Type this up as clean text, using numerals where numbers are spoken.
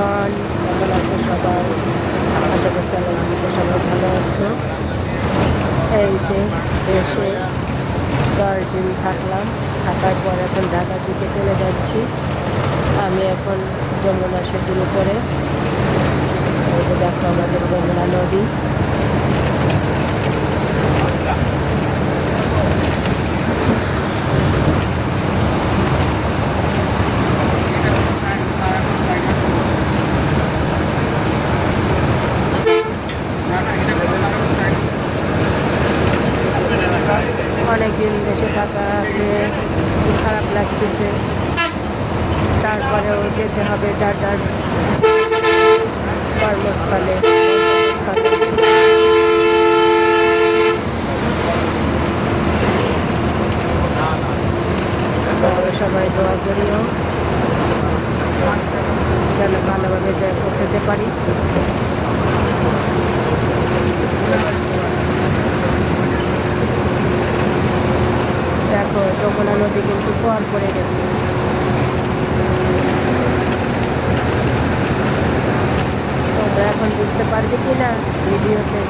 Everyone, কেমন আছো সবাই? আশা করছি আলহামদুলিল্লাহ সবাই ভালো আছো। এই যে দেশে 10 দিন থাকলাম, থাকার পর এখন ঢাকার দিকে চলে যাচ্ছি। আমি এখন যমুনা সেতুর উপরে। এই যে দেখো আমাদের যমুনা নদী। অনেকদিন দেশে থাকাতে খারাপ লাগতেছে, তারপরেও যেতে হবে যার যার কর্মস্থলে। সবাই দোয়া করিও যেন ভালোভাবে যায় পৌঁছাতে পারি। দেখো যমুনা নদী কিন্তু সোয়ার পড়ে গেছে। তোমরা এখন বুঝতে পারবে কিনা ভিডিওতে।